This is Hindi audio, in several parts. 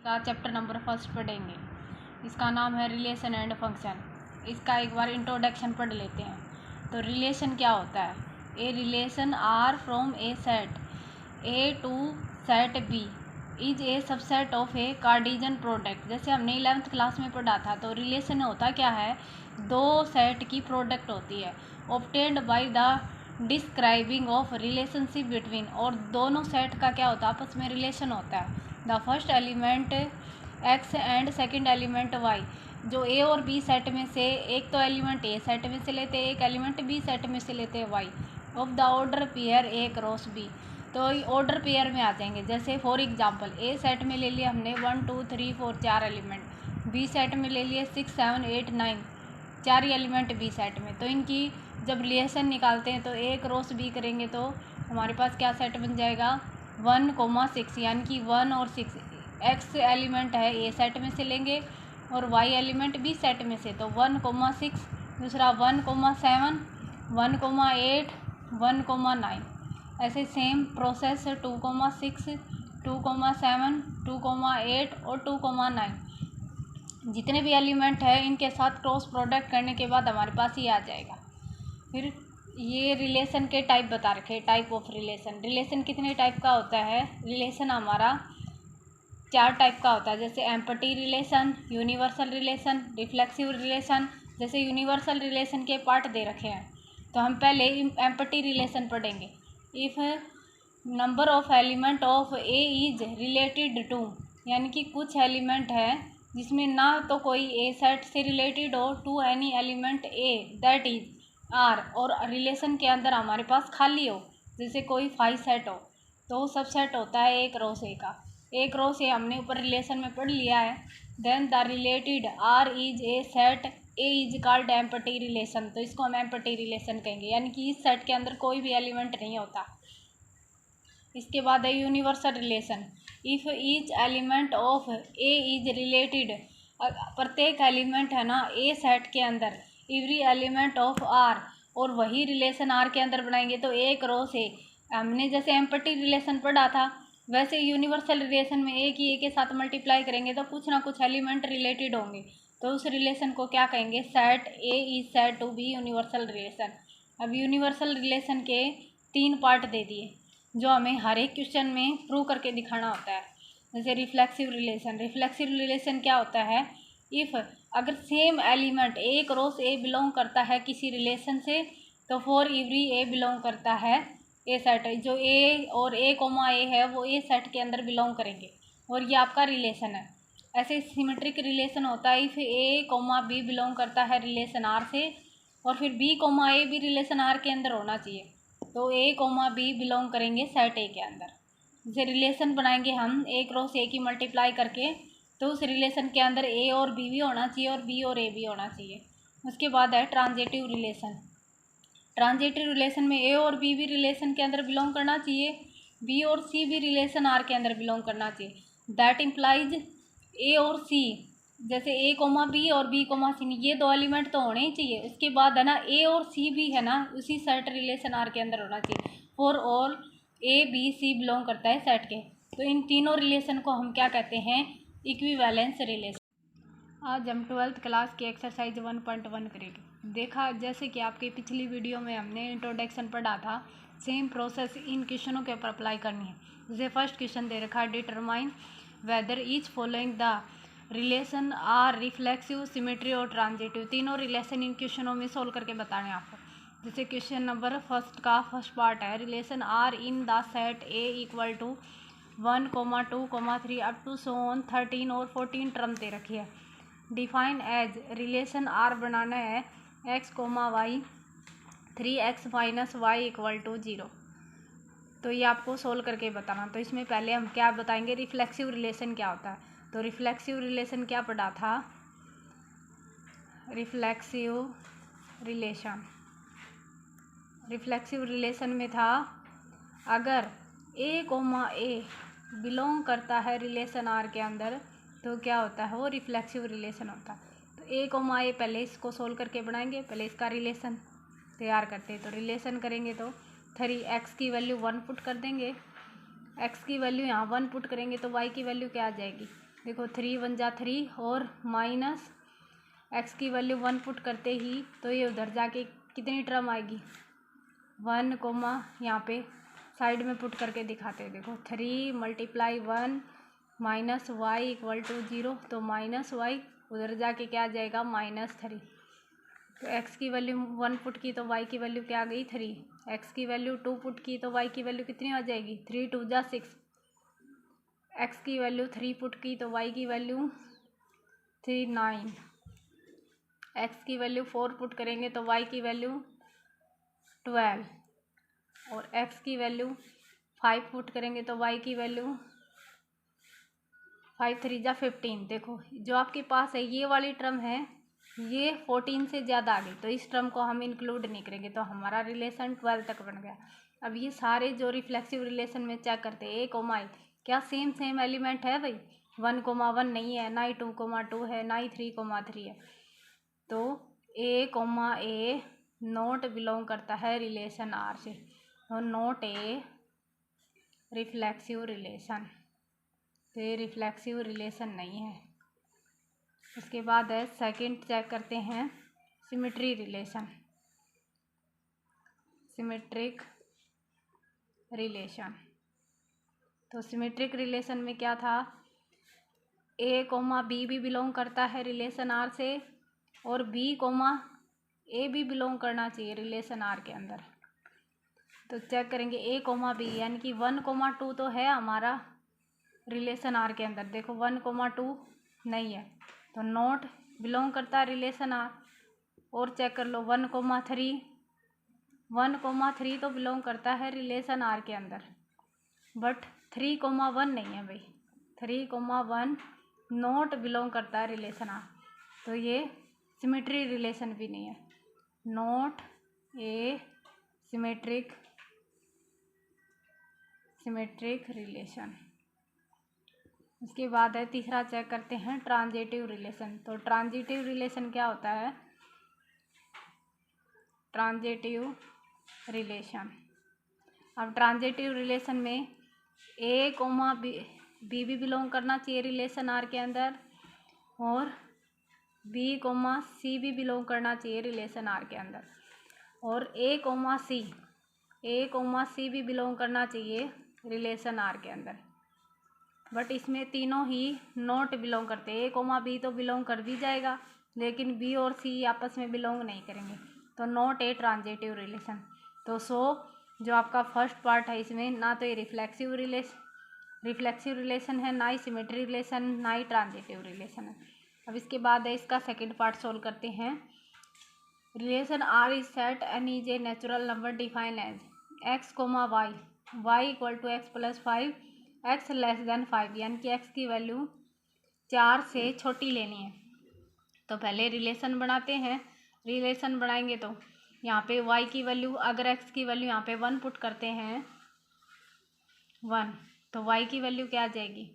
का चैप्टर नंबर फर्स्ट पढ़ेंगे। इसका नाम है रिलेशन एंड फंक्शन। इसका एक बार इंट्रोडक्शन पढ़ लेते हैं। तो रिलेशन क्या होता है? A relation R from a set A to set B is a subset of a Cartesian product. जैसे हमने 11th क्लास में पढ़ा था। तो रिलेशन होता क्या है? दो सेट की प्रोडक्ट होती है, obtained by the describing of relationship between. और दोनों सेट का क्या होता है? आपस में रिलेशन होता है। The first element x and second element y. जो ए और बी सेट में से एक तो एलिमेंट ए सेट में से लेते हैं, एक एलिमेंट बी सेट में से लेते हैं y. Of the order pair A cross B. तो ऑर्डर पेयर में आ जाएंगे। जैसे फॉर एग्जांपल ए सेट में ले लिया हमने 1 2 3 4 4 एलिमेंट, बी सेट में ले लिए 6 7 8 9 4 एलिमेंट बी सेट में। तो इनकी जब रिलेशन निकालते हैं तो ए क्रॉस बी करेंगे तो हमारे पास क्या सेट बन जाएगा? 1,6, यानी कि 1 और 6 एक्स एलिमेंट है ए सेट में से लेंगे और वाई एलिमेंट बी सेट में से। तो 1,6, दूसरा 1,7, 1,8, 1,9। ऐसे सेम प्रोसेस 2,6, 2,7, 2,8 और 2,9 जितने भी एलिमेंट है इनके साथ क्रॉस प्रोडक्ट करने के बाद हमारे पास ये आ जाएगा। फिर ये रिलेशन के टाइप बता रखे, टाइप ऑफ रिलेशन। रिलेशन कितने टाइप का होता है? रिलेशन हमारा 4 टाइप का होता है। जैसे empty relation, universal relation, reflexive relation. जैसे यूनिवर्सल रिलेशन के पार्ट दे रखे हैं तो हम पहले एम्पटी रिलेशन पढ़ेंगे। If number of element of A is related to, यानी कि कुछ एलिमेंट है जिसमें ना तो कोई ए सेट से रिलेटेड हो, to any element A that is R, और रिलेशन के अंदर हमारे पास खाली हो। जैसे कोई 5 सेट हो तो सब सेट होता है एक रो से का। एक रो से हमने ऊपर रिलेशन में पढ़ लिया है। Then the related R is a set A is called empty relation. तो इसको हम एम्पटी रिलेशन कहेंगे, यानी कि इस सेट के अंदर कोई भी एलिमेंट नहीं होता। इसके बाद है universal relation. If each element of A is related, प्रत्येक एलिमेंट है ना ए सेट के अंदर, एवरी एलिमेंट ऑफ आर, और वही रिलेशन आर के अंदर बनाएंगे तो एक रो से। हमने जैसे एम्पटी रिलेशन पढ़ा था वैसे यूनिवर्सल रिलेशन में ए की ए के साथ मल्टीप्लाई करेंगे तो कुछ ना कुछ एलिमेंट रिलेटेड होंगे। तो उस रिलेशन को क्या कहेंगे? Set A is set to B universal relation. अब यूनिवर्सल रिलेशन के 3 पार्ट दे दिए जो हमें हर एक क्वेश्चन में प्रूव करके दिखाना होता है। जैसे रिफ्लेक्सिव रिलेशन। रिफ्लेक्सिव रिलेशन क्या होता है? इफ़ अगर सेम एलिमेंट एक रो से ए बिलोंग करता है किसी रिलेशन से तो फॉर एवरी ए बिलोंग करता है ए सेट। जो ए और ए कोमा ए है वो ए सेट के अंदर बिलोंग करेंगे और ये आपका रिलेशन है। ऐसे सिमेट्रिक रिलेशन होता है। If A comma B belong करता है रिलेशन आर से और फिर बी कोमा ए भी रिलेशन आर के अंदर होना चाहिए तो ए कोमा बी बिलोंग करेंगे सेट ए के अंदर। जैसे रिलेशन बनाएंगे हम एक रो से ए की मल्टीप्लाई करके तो उस रिलेशन के अंदर ए और बी भी होना चाहिए और बी और ए भी होना चाहिए। उसके बाद है ट्रांजिटिव रिलेशन। ट्रांजिटिव रिलेशन में ए और बी भी रिलेशन के अंदर बिलोंग करना चाहिए, बी और सी भी रिलेशन आर के अंदर बिलोंग करना चाहिए। दैट इम्प्लाइज ए और सी, जैसे ए कोमा बी और बी कोमा सी, ये 2 एलिमेंट तो होने ही चाहिए। उसके बाद है ना ए और सी भी है ना उसी सेट रिलेशन आर के अंदर होना चाहिए। For all A B C belong करता है सेट के। तो इन तीनों रिलेशन को हम क्या कहते हैं? Equivalence relation. आज हम 12th क्लास की एक्सरसाइज 1.1 करेंगे। देखा जैसे कि आपकी पिछली वीडियो में हमने इंट्रोडक्शन पढ़ा था, सेम प्रोसेस इन क्वेश्चनों के ऊपर अप्लाई करनी है। जैसे फर्स्ट क्वेश्चन दे रखा है, determine whether each following the relation R reflexive, symmetry और ट्रांजिटिव। तीनों रिलेशन इन क्वेश्चनों में सोल्व करके बताने आपको। जैसे क्वेश्चन नंबर फर्स्ट का फर्स्ट पार्ट है, relation R in the set A equal to 1, 2, 3 up to so on 13 और 14 टर्म दे रखी है। डिफाइन एज, रिलेशन आर बनाना है x comma y 3x minus y equal to 0। तो ये आपको सोल्व करके बताना। तो इसमें पहले हम क्या बताएंगे? रिफ्लेक्सिव रिलेशन क्या होता है। तो रिफ्लेक्सिव रिलेशन क्या पढ़ा था? रिफ्लेक्सिव रिलेशन में था अगर ए कोमा ए बिलोंग करता है रिलेशन आर के अंदर तो क्या होता है? वो रिफ्लेक्सिव रिलेशन होता है। तो ए कोमा ए पहले इसको सोल्व करके बनाएंगे, पहले इसका रिलेशन तैयार करते हैं। तो रिलेशन करेंगे तो 3x की वैल्यू 1 पुट कर देंगे, x की वैल्यू यहाँ 1 पुट करेंगे तो y की वैल्यू क्या आ जाएगी? देखो 3 1 जा 3 और माइनस एक्स की वैल्यू 1 पुट करते ही तो ये उधर जाके कितनी टर्म आएगी 1 कोमा यहाँ पे साइड में पुट करके दिखाते हैं। देखो 3 × 1 माइनस वाई इक्वल टू 0, तो माइनस वाई उधर जाके क्या आ जाएगा -3। तो x की वैल्यू 1 पुट की तो y की वैल्यू क्या आ गई 3। x की वैल्यू 2 पुट की तो y की वैल्यू कितनी आ जाएगी 3 2 जा 6। x की वैल्यू 3 पुट की तो y की वैल्यू 3 9। x की वैल्यू 4 पुट करेंगे तो y की वैल्यू 12 और x की वैल्यू 5 पुट करेंगे तो y की वैल्यू 5 3 जा 15। देखो जो आपके पास है ये वाली टर्म है ये 14 से ज़्यादा आ गई तो इस टर्म को हम इंक्लूड नहीं करेंगे, तो हमारा रिलेशन 12 तक बन गया। अब ये सारे जो रिफ्लेक्सिव रिलेशन में चेक करते हैं A, क्या सेम एलिमेंट है भाई 1, 1 नहीं है, ना ही 2, 2 है, ना ही 3, 3 है। तो A नॉट बिलोंग करता है रिलेशन R से, तो नॉट ए रिफ्लेक्सिव रिलेशन, तो ये रिफ्लेक्सिव रिलेशन नहीं है। उसके बाद है सेकंड चेक करते हैं सिमेट्री रिलेशन, सिमेट्रिक रिलेशन। तो सिमेट्रिक रिलेशन में क्या था A, B भी बिलोंग करता है रिलेशन R से और B, A भी बिलोंग करना चाहिए रिलेशन R के अंदर। तो चेक करेंगे A, B यानी कि 1, 2 तो है हमारा रिलेशन R के अंदर। देखो 1, 2 नहीं है तो नॉट बिलोंग करता है रिलेशन R। और चेक कर लो 1, 3 तो बिलोंग करता है रिलेशन R के अंदर, बट 3, 1 नहीं है भाई, 3, 1 नॉट बिलोंग करता है रिलेशन R, तो ये सिमेट्री रिलेशन भी नहीं है, नॉट ए सिमेट्रिक रिलेशन। उसके बाद है तीसरा चेक करते हैं ट्रांजिटिव रिलेशन। तो ट्रांजिटिव रिलेशन क्या होता है, ट्रांजिटिव रिलेशन। अब ट्रांजिटिव रिलेशन में A, B भी बिलोंग करना चाहिए रिलेशन R के अंदर और B, C भी बिलोंग करना चाहिए रिलेशन R के अंदर और A, C भी बिलोंग करना चाहिए रिलेशन R के अंदर, बट इसमें तीनों ही नॉट बिलोंग करते हैं। A, B तो बिलोंग कर भी जाएगा लेकिन B और C आपस में बिलोंग नहीं करेंगे, तो नॉट ए ट्रांजिटिव रिलेशन। तो जो आपका फर्स्ट पार्ट है इसमें ना तो ये रिफ्लेक्सिव रिलेशन है, ना ही सिमेट्री रिलेशन, ना ही ट्रांजिटिव रिलेशन है। अब इसके बाद है इसका सेकंड पार्ट सोल्व करते हैं। Relation R is set N is a natural number define as x, y equal to x + 5 x less than 5, यानी कि x की वैल्यू 4 से छोटी लेनी है। तो पहले रिलेशन बनाते हैं। रिलेशन बनाएंगे तो यहाँ पे y की वैल्यू, अगर x की वैल्यू यहाँ पे 1 पुट करते हैं 1, तो y की वैल्यू क्या आ जाएगी,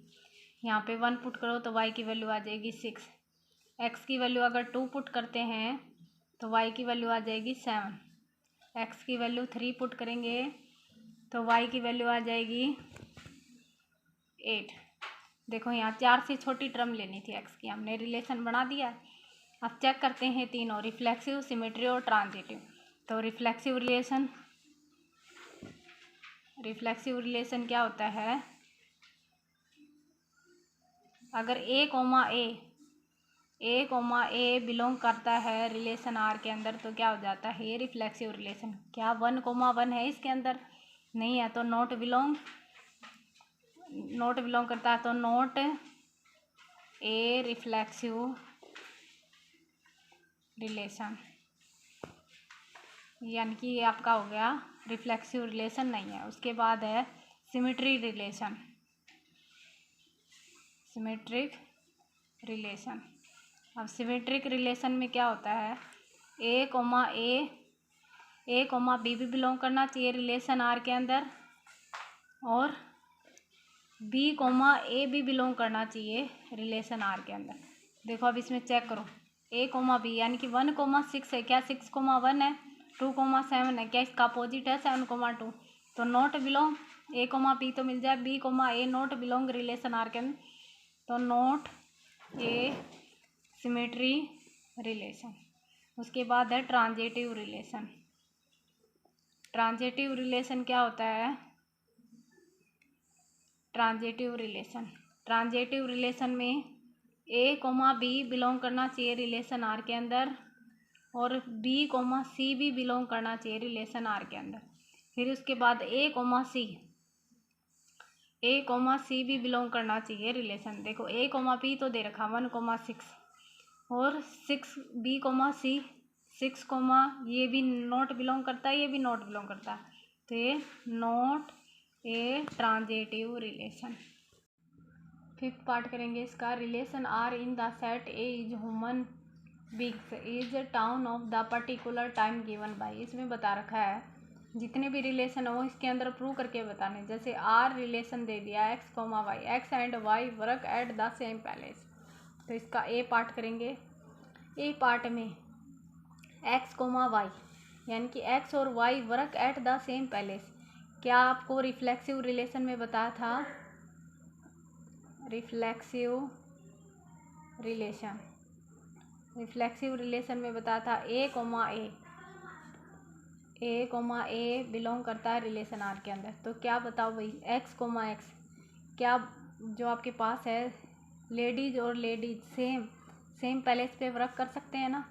यहाँ पे 1 पुट करो तो y की वैल्यू आ जाएगी 6। x की वैल्यू अगर 2 पुट करते हैं तो y की वैल्यू आ जाएगी 7। x की वैल्यू 3 पुट करेंगे तो y की वैल्यू आ जाएगी 8। देखो यहाँ 4 से छोटी टर्म लेनी थी x की, हमने रिलेशन बना दिया। अब चेक करते हैं तीनों, रिफ्लेक्सिव, सिमेट्री और ट्रांजिटिव। तो रिफ्लेक्सिव रिलेशन क्या होता है, अगर A, बिलोंग करता है रिलेशन R के अंदर तो क्या हो जाता है ये रिफ्लेक्सिव रिलेशन। क्या 1, 1 है इसके अंदर, नहीं है, तो नॉट बिलोंग करता है, तो नॉट ए रिफ्लेक्सिव रिलेशन, यानी कि ये आपका हो गया रिफ्लेक्सिव रिलेशन नहीं है। उसके बाद है सिमेट्री रिलेशन, सिमेट्रिक रिलेशन। अब सिमेट्रिक रिलेशन में क्या होता है, A, B भी बिलोंग करना चाहिए रिलेशन R के अंदर और B, A भी बिलोंग करना चाहिए रिलेशन R के अंदर। देखो अब इसमें चेक करो A, B यानी कि 1, 6 है, क्या 6, 1 है, 2, 7 है, क्या इसका अपोजिट है 7, 2, तो नॉट बिलोंग A, B तो मिल जाए, B, A not belong relation R के अंदर, तो नॉट ए सिमेट्री रिलेशन। उसके बाद है ट्रांजिटिव रिलेशन। ट्रांजिटिव रिलेशन क्या होता है? ट्रांजिटिव रिलेशन में ए कोमा बी बिलोंग करना चाहिए रिलेशन आर के अंदर, और बी कोमा सी भी बिलोंग करना चाहिए रिलेशन आर के अंदर। फिर उसके बाद ए कोमा सी भी बिलोंग करना चाहिए रिलेशन। देखो ए कोमा पी तो दे रखा 1,6 और 6 बी कोमा सी 6 कोमा ये भी नॉट बिलोंग करता है, ये भी नॉट बिलोंग करता है, तो ये not a transitive relation. Fifth part करेंगे इसका। Relation R in the set A is human beings is town of the particular time given by. इसमें बता रखा है जितने भी रिलेशन हो इसके अंदर प्रूव करके बताने। जैसे आर रिलेशन दे दिया x comma y, x and y work at the same place, तो इसका ए पार्ट करेंगे। ए पार्ट में एक्स कोमा वाई यानी कि एक्स और y work at the same place, क्या आपको रिफ्लेक्सिव रिलेशन में बताया था? रिफ्लेक्सिव रिलेशन में बताया था ए कोमा ए बिलोंग करता है रिलेशन आर के अंदर। तो क्या बताओ भाई, एक्स कोमा एक्स क्या जो आपके पास है लेडीज और लेडीज सेम पैलेस पे वर्क कर सकते हैं ना?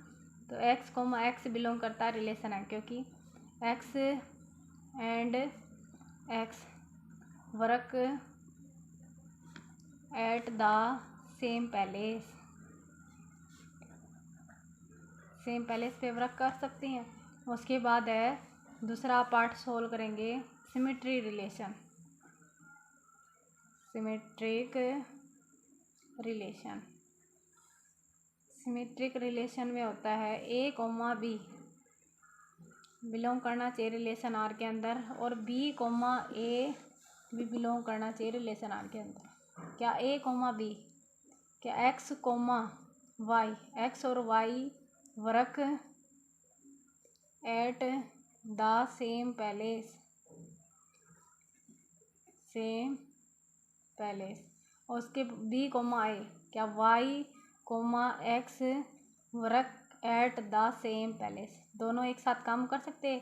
तो एक्स कोमा एक्स बिलोंग करता है रिलेशन है, क्योंकि x and x work at the same palace पे वर्क कर सकती हैं। उसके बाद है दूसरा पार्ट सोल्व करेंगे, सिमेट्रिक रिलेशन में होता है ए कोमा बी बिलोंग करना चाहिए रिलेशन आर के अंदर, और बी कोमा ए भी बिलोंग करना चाहिए रिलेशन आर के अंदर। क्या ए कोमा बी, क्या एक्स कोमा वाई, एक्स और y work at the same place, और उसके बी कोमा ए, क्या y comma x work at the same place. दोनों एक साथ काम कर सकते हैं,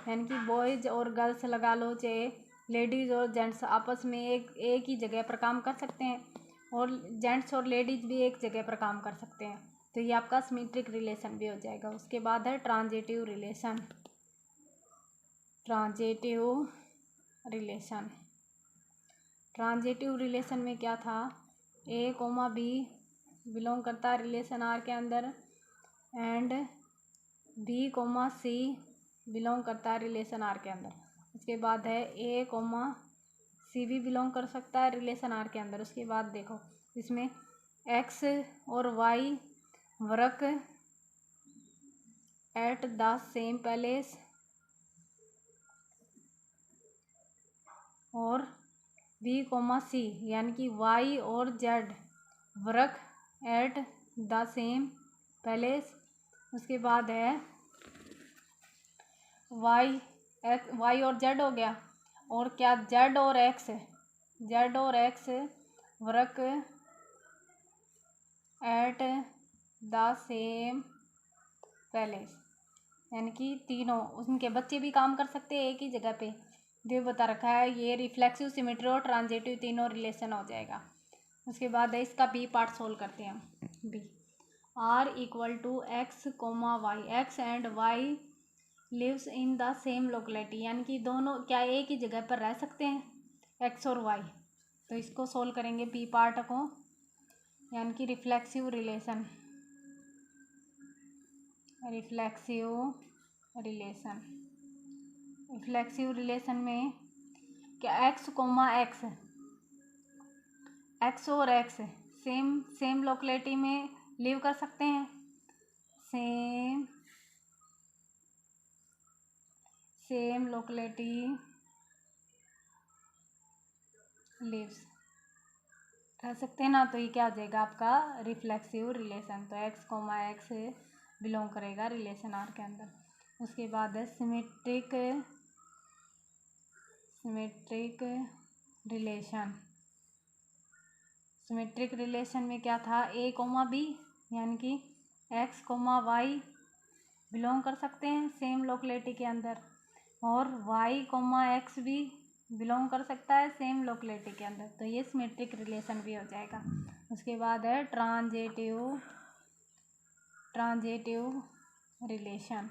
यानी कि बॉयज़ और गर्ल्स लगा लो, चाहे लेडीज़ और जेंट्स आपस में एक ही जगह पर काम कर सकते हैं, और जेंट्स और लेडीज़ भी एक जगह पर काम कर सकते हैं, तो ये आपका सिमेट्रिक रिलेशन भी हो जाएगा। उसके बाद है ट्रांजिटिव रिलेशन में क्या था? ए कोमा बी बिलोंग करता है रिलेशन आर के अंदर, and B comma C belong करता है रिलेशन आर के अंदर। उसके बाद है ए कोमा सी भी बिलोंग कर सकता है रिलेशन आर के अंदर। उसके बाद देखो इसमें एक्स और y work at the same place, और बी कोमा सी यानी कि वाई और z work at the same place. उसके बाद है वाई और जेड हो गया, और क्या जेड और x work at the same palace, यानी कि तीनों उनके बच्चे भी काम कर सकते हैं एक ही जगह पे, जो बता रखा है। ये रिफ्लेक्सिव, सिमेट्री और ट्रांजिटिव तीनों रिलेशन हो जाएगा। उसके बाद है इसका बी पार्ट सोल्व करते हैं हम। B R equal to x comma y, x and y lives in the same locality, यानी कि दोनों क्या एक ही जगह पर रह सकते हैं एक्स और वाई। तो इसको सोल्व करेंगे बी पार्ट को, यानी कि रिफ्लेक्सिव रिलेशन में क्या एक्स कोमा एक्स और एक्स सेम लोकेलिटी में लिव कर सकते हैं, सेम लोकेलिटी लिव्स रह सकते हैं ना, तो ये क्या हो जाएगा आपका रिफ्लेक्सिव रिलेशन। तो एक्स कोमा एक्स बिलोंग करेगा रिलेशन आर के अंदर। उसके बाद है सिमेट्रिक सिमेट्रिक रिलेशन में क्या था, ए कोमा बी यानी कि एक्स कोमा वाई बिलोंग कर सकते हैं सेम लोकेलिटी के अंदर, और वाई कोमा एक्स भी बिलोंग कर सकता है सेम लोकेलिटी के अंदर, तो ये सिमेट्रिक रिलेशन भी हो जाएगा। उसके बाद है ट्रांजिटिव रिलेशन।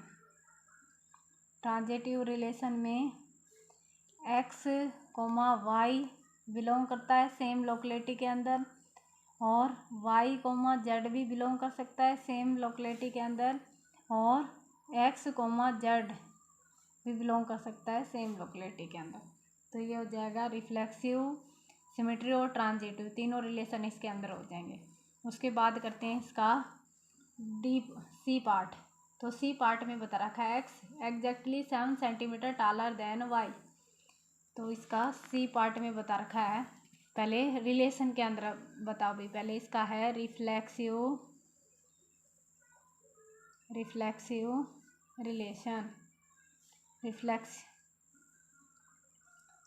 ट्रांजिटिव रिलेशन में एक्स कोमा वाई बिलोंग करता है सेम लोकेलिटी के अंदर, और वाई कोमा जेड भी बिलोंग कर सकता है सेम लोकेलिटी के अंदर, और एक्स कोमा जेड भी बिलोंग कर सकता है सेम लोकेलिटी के अंदर। तो ये हो जाएगा रिफ्लेक्सिव, सिमेट्री और ट्रांजिटिव, तीनों रिलेशन इसके अंदर हो जाएंगे। उसके बाद करते हैं इसका डीप सी पार्ट। तो सी पार्ट में बता रखा है x exactly 7 centimetre taller than y. तो इसका सी पार्ट में बता रखा है, पहले रिलेशन के अंदर बताओ भी, पहले इसका है रिफ्लेक्सिव रिलेशन।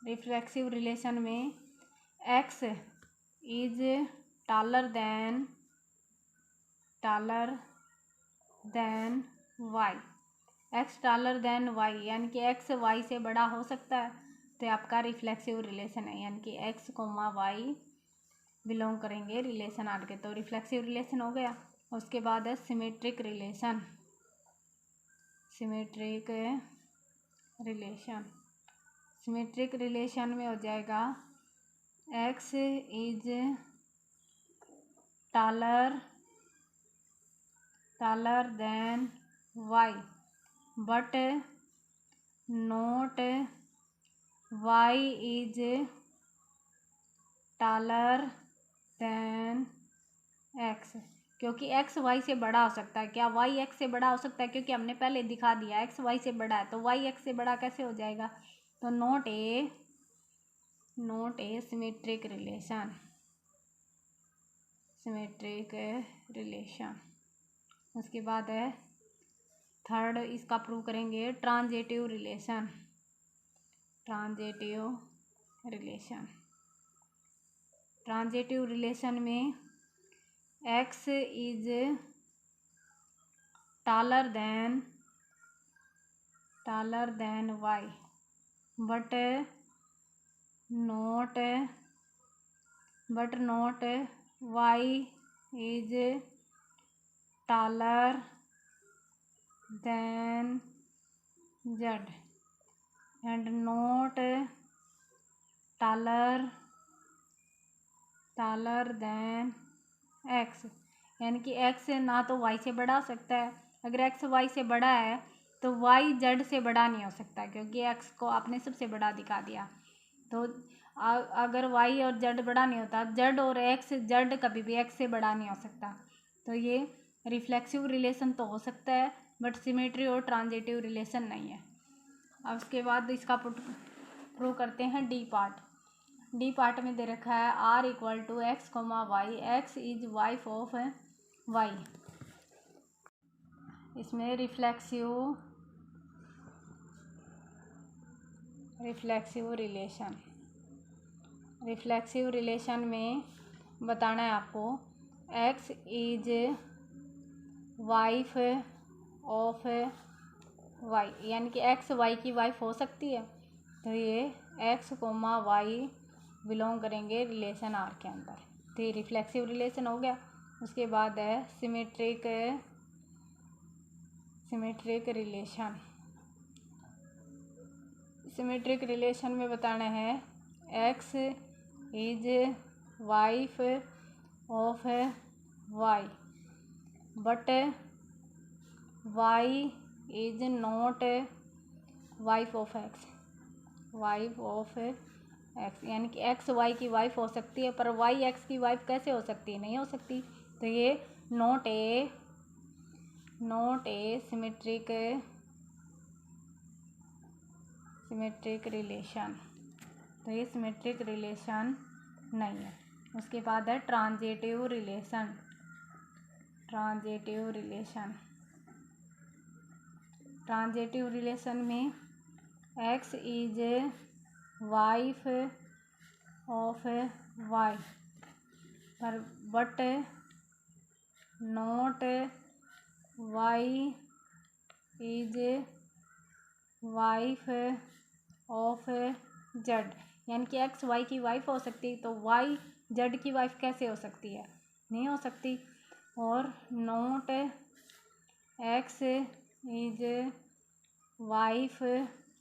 रिफ्लेक्सिव रिलेशन में x is taller than y, x taller than y यानी कि एक्स वाई से बड़ा हो सकता है, तो आपका रिफ्लेक्सिव रिलेशन है, यानी कि एक्स कोमा वाई बिलोंग करेंगे रिलेशन आर के, तो रिफ्लेक्सिव रिलेशन हो गया। उसके बाद है सिमेट्रिक रिलेशन। सिमेट्रिक रिलेशन में हो जाएगा x is taller than y but not y is taller than x, क्योंकि एक्स वाई से बड़ा हो सकता है। क्या वाई एक्स से बड़ा हो सकता है? क्योंकि हमने पहले दिखा दिया एक्स वाई से बड़ा है, तो वाई एक्स से बड़ा कैसे हो जाएगा? तो नॉट ए सिमेट्रिक रिलेशन। उसके बाद है थर्ड, इसका प्रूव करेंगे ट्रांजिटिव रिलेशन में x is taller than y but not y is taller than z and not taller than x, यानी कि एक्स ना तो वाई से बड़ा हो सकता है। अगर एक्स वाई से बड़ा है तो वाई जेड से बड़ा नहीं हो सकता, क्योंकि एक्स को आपने सबसे बड़ा दिखा दिया। तो अगर वाई और जेड बड़ा नहीं होता, जेड और एक्स, जेड कभी भी एक्स से बड़ा नहीं हो सकता। तो ये रिफ्लेक्सिव रिलेशन तो हो सकता है, बट सिमेट्री और ट्रांजिटिव रिलेशन नहीं है। अब उसके बाद इसका प्रूव करते हैं डी पार्ट। डी पार्ट में दे रखा है R equal to x comma y, x is wife of y. इसमें रिफ्लेक्सिव रिलेशन में बताना है आपको x is wife of y, यानी कि एक्स वाई की वाइफ हो सकती है। तो ये एक्स कोमा वाई बिलोंग करेंगे रिलेशन आर के अंदर, तो ये रिफ्लेक्सिव रिलेशन हो गया। उसके बाद है सिमेट्रिक रिलेशन में बताना है x is wife of y but y is not wife of x, यानी कि एक्स वाई की वाइफ हो सकती है, पर वाई एक्स की वाइफ कैसे हो सकती है? नहीं हो सकती। तो ये नॉट ए सिमेट्रिक रिलेशन, तो ये सिमेट्रिक रिलेशन नहीं है। उसके बाद है ट्रांजिटिव रिलेशन में x is wife of y पर but not y is wife of z, यानी कि एक्स वाई की वाइफ हो सकती, तो वाई जेड की वाइफ कैसे हो सकती है, नहीं हो सकती। और not x is wife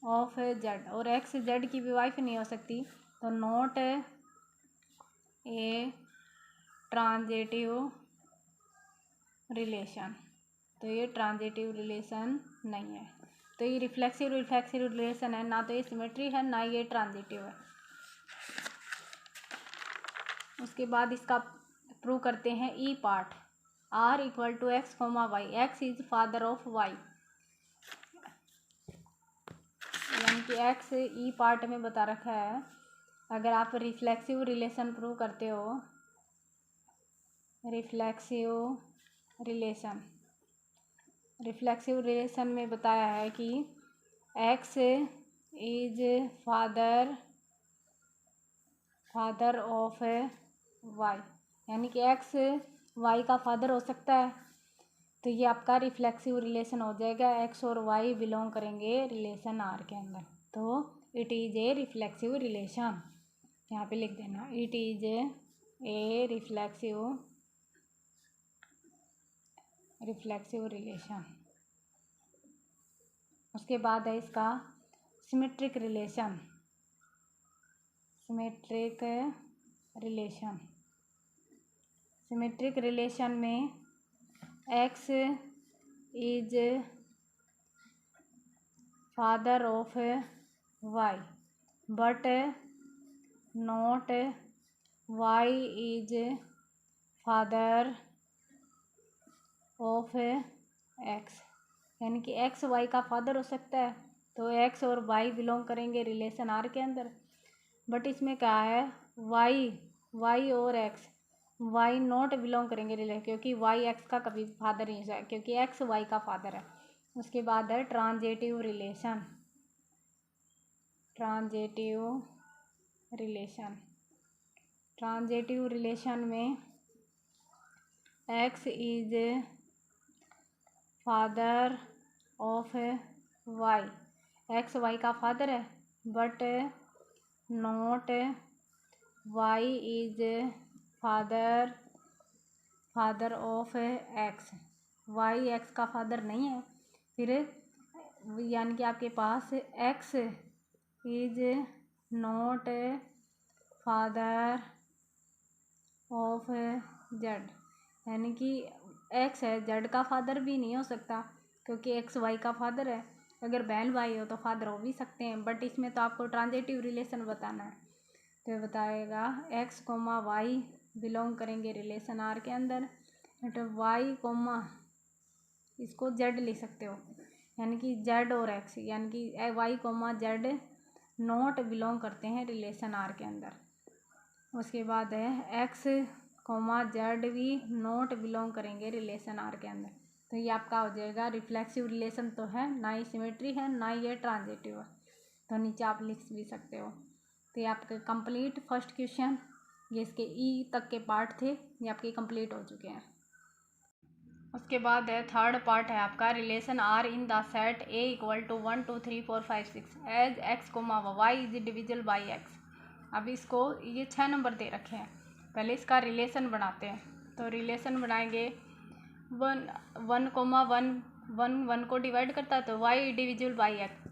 of Z, और एक्स जेड की भी वाइफ नहीं हो सकती, तो नॉट ए ट्रांजिटिव रिलेशन, तो ये ट्रांजिटिव रिलेशन नहीं है। तो ये रिफ्लेक्सिव रिलेशन है, ना तो ये सिमेट्री है ना ये ट्रांजिटिव है। उसके बाद इसका प्रूव करते हैं e part. R equal to x comma y, x is father of y, यानी कि एक्स ई पार्ट में बता रखा है। अगर आप रिफ्लेक्सिव रिलेशन प्रूव करते हो, रिफ्लेक्सिव रिलेशन में बताया है कि x is father of y, यानी कि एक्स वाई का फादर हो सकता है। तो ये आपका रिफ्लेक्सिव रिलेशन हो जाएगा, एक्स और वाई बिलोंग करेंगे रिलेशन आर के अंदर, तो it is a reflexive relation. यहाँ पे लिख देना, it is a reflexive relation. उसके बाद है इसका सिमेट्रिक रिलेशन। सिमेट्रिक रिलेशन में x is father of y but not y is father of x, यानी कि एक्स वाई का फादर हो सकता है, तो एक्स और वाई बिलोंग करेंगे रिलेशन आर के अंदर। बट इसमें क्या है, वाई और एक्स, वाई नॉट बिलोंग करेंगे रिलेशन, क्योंकि वाई एक्स का कभी फादर नहीं हो सकता, क्योंकि एक्स वाई का फादर है। उसके बाद है ट्रांजिटिव रिलेशन में x is father of y, x y का फादर है, but not y is father of x, y x का फादर नहीं है। फिर यानी कि आपके पास x is not father of z, यानी कि एक्स है, जेड का फादर भी नहीं हो सकता, क्योंकि एक्स वाई का फादर है। अगर बहन भाई हो तो फादर हो भी सकते हैं, बट इसमें तो आपको ट्रांजिटिव रिलेशन बताना है। तो ये बताएगा एक्स कोमा वाई बिलोंग करेंगे रिलेशन आर के अंदर, मतलब वाई कोमा, इसको जेड लिख सकते हो, यानी कि जेड और एक्स, यानी कि y comma z not belong करते हैं रिलेशन आर के अंदर। उसके बाद है एक्स कोमा जेड भी नॉट बिलोंग करेंगे रिलेशन आर के अंदर। तो ये आपका हो जाएगा रिफ्लेक्सिव रिलेशन, तो है ना ही सिमेट्री है ना ये ट्रांजिटिव है, तो नीचे आप लिख भी सकते हो। तो ये आपके कंप्लीट फर्स्ट क्वेश्चन, ये इसके ई तक के पार्ट थे, ये आपके कंप्लीट हो चुके हैं। उसके बाद है थर्ड पार्ट है आपका relation R in the set A equal to 1 2 3 4 5 6 as x comma y is divisible by x. अब इसको ये 6 नंबर दे रखे हैं, पहले इसका रिलेशन बनाते हैं। तो रिलेशन बनाएंगे, 1 कोमा 1 को डिवाइड करता है, तो वाई डिविजिबल बाई एक्स।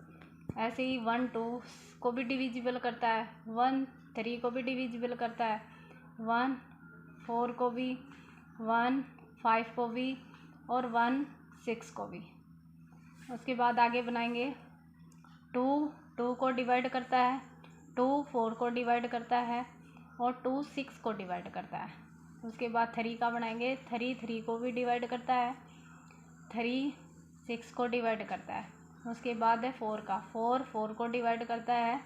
ऐसे ही 1 2 को भी डिविजिबल करता है, 1 3 को भी डिविजिबल करता है, 1 4 को भी, 1 5 को भी, और 1 6 को भी। उसके बाद आगे बनाएंगे 2 को डिवाइड करता है, 2 4 को डिवाइड करता है, और 2 6 को डिवाइड करता है। उसके बाद 3 का बनाएंगे, 3 को भी डिवाइड करता है, 3 6 को डिवाइड करता है। उसके बाद है 4 का, 4 को डिवाइड करता है,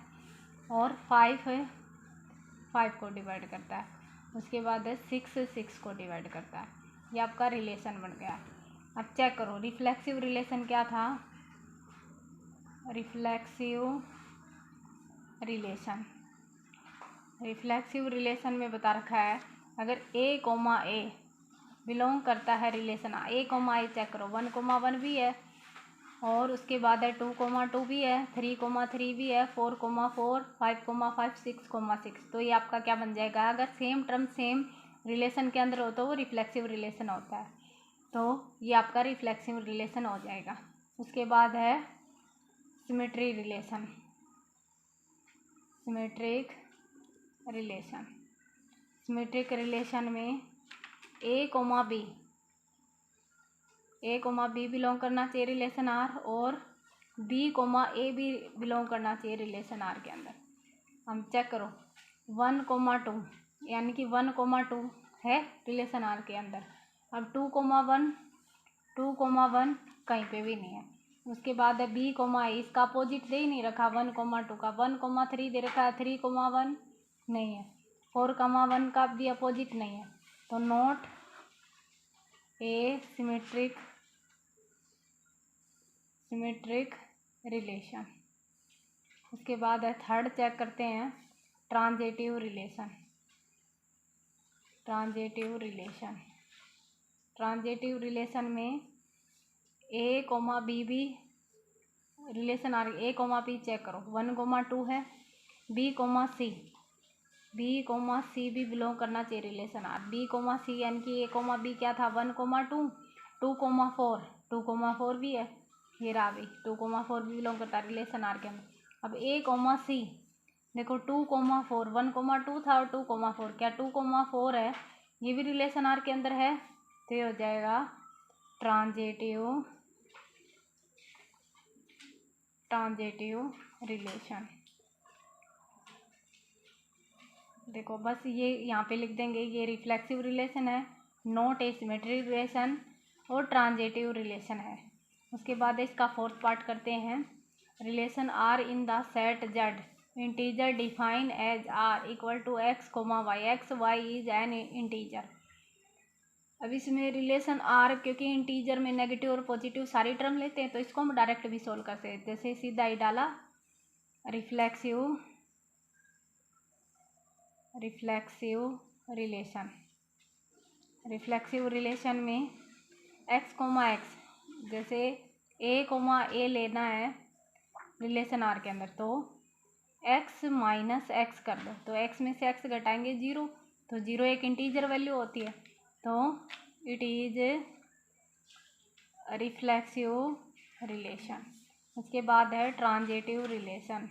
और 5 को डिवाइड करता है। उसके बाद है 6 को डिवाइड करता है। ये आपका रिलेशन बन गया। अब चेक करो रिफ्लेक्सिव रिलेशन क्या था। रिफ्लेक्सिव रिलेशन में बता रखा है, अगर ए कोमा ए बिलोंग करता है रिलेशन ए कोमा ए, चेक करो 1,1 भी है, और उसके बाद है 2,2 भी है, 3,3 भी है, 4,4, 5,5, 6,6। तो ये आपका क्या बन जाएगा, अगर सेम टर्म सेम रिलेशन के अंदर हो तो वो रिफ्लेक्सिव रिलेशन होता है, तो ये आपका रिफ्लेक्सिव रिलेशन हो जाएगा। उसके बाद है symmetry relation. Symmetric relation, symmetric relation में ए कोमा बी बिलोंग करना चाहिए रिलेशन आर, और बी कोमा ए भी बिलोंग करना चाहिए रिलेशन आर के अंदर। हम चेक करो 1,2 यानी कि 1,2 है रिलेशन आर के अंदर। अब 2,1 कहीं पे भी नहीं है। उसके बाद है बी कोमा ए, इसका अपोजिट दे ही नहीं रखा 1,2 का, 1,3 दे रखा है, 3,1 नहीं है, 4,1 का भी अपोजिट नहीं है, तो नॉट ए सिमेट्रिक रिलेशन। उसके बाद है थर्ड, चेक करते हैं ट्रांजिटिव रिलेशन। ट्रांजिटिव रिलेशन में ए कोमा बी भी रिलेशन आ रही, ए कोमा बी चेक करो 1,2 है, बी कोमा सी भी बिलोंग करना चाहिए relation R, B comma C यानी कि ए कोमा बी क्या था 1,2, 2,4 भी है, ये रहा भी 2,4 भी बिलोंग करता है रिलेशन आर के अंदर। अब ए कोमा सी देखो 2,4, 1,2 था और 2,4, क्या 2,4 है, ये भी रिलेशन आर के अंदर है, तो ये हो जाएगा ट्रांजिटिव रिलेशन। देखो बस ये यहाँ पे लिख देंगे, ये रिफ्लेक्सिव रिलेशन है, नॉट ए सिमेट्रिक रिलेशन और ट्रांजिटिव रिलेशन है। उसके बाद इसका फोर्थ पार्ट करते हैं, relation R in the set Z integer define as R equal to x comma y, x y is an integer. अब इसमें रिलेशन आर, क्योंकि इंटीजर में नेगेटिव और पॉजिटिव सारी टर्म लेते हैं, तो इसको हम डायरेक्ट भी सोल्व कर सकते हैं। जैसे सीधा ही डाला रिफ्लेक्सिव रिलेशन में एक्स कोमा एक्स, जैसे ए कोमा ए लेना है रिलेशन आर के अंदर, तो एक्स माइनस एक्स कर दो, तो एक्स में से एक्स घटाएंगे 0, तो 0 एक इंटीजर वैल्यू होती है, तो इट इज रिफ्लेक्सिव रिलेशन। उसके बाद है ट्रांजिटिव रिलेशन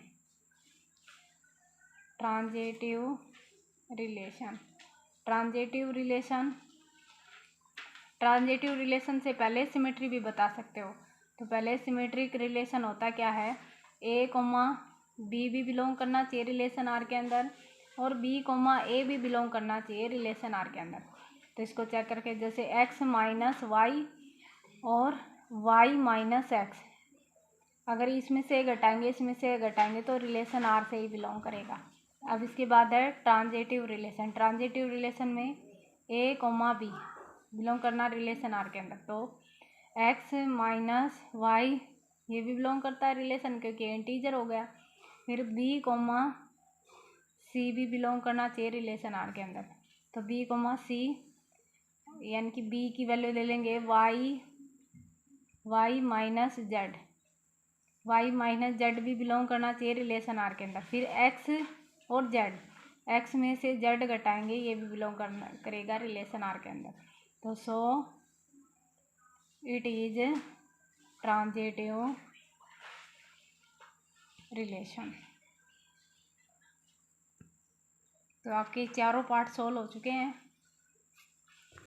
से पहले सिमेट्री भी बता सकते हो। तो पहले सिमेट्रिक रिलेशन होता क्या है, ए कोमा बी भी बिलोंग करना चाहिए रिलेशन आर के अंदर, और बी कोमा ए भी बिलोंग करना चाहिए रिलेशन आर के अंदर। तो इसको चेक करके, जैसे एक्स माइनस वाई और वाई माइनस एक्स, अगर इसमें से घटाएंगे इसमें से घटाएंगे तो रिलेशन आर से ही बिलोंग करेगा। अब इसके बाद है ट्रांजिटिव रिलेशन में ए कोमा बी बिलोंग करना रिलेशन आर के अंदर, तो एक्स माइनस वाई ये भी बिलोंग करता है रिलेशन, क्योंकि इंटीजर हो गया। फिर बी कोमा सी भी बिलोंग करना चाहिए रिलेशन आर के अंदर, तो बी कोमा सी यानी कि बी की वैल्यू ले लेंगे वाई माइनस जेड भी बिलोंग करना चाहिए रिलेशन आर के अंदर। फिर एक्स और जेड, एक्स में से जेड घटाएंगे, ये भी बिलोंग करेगा रिलेशन आर के अंदर, तो so it is transitive relation. तो आपके चारों पार्ट सोल्व हो चुके हैं।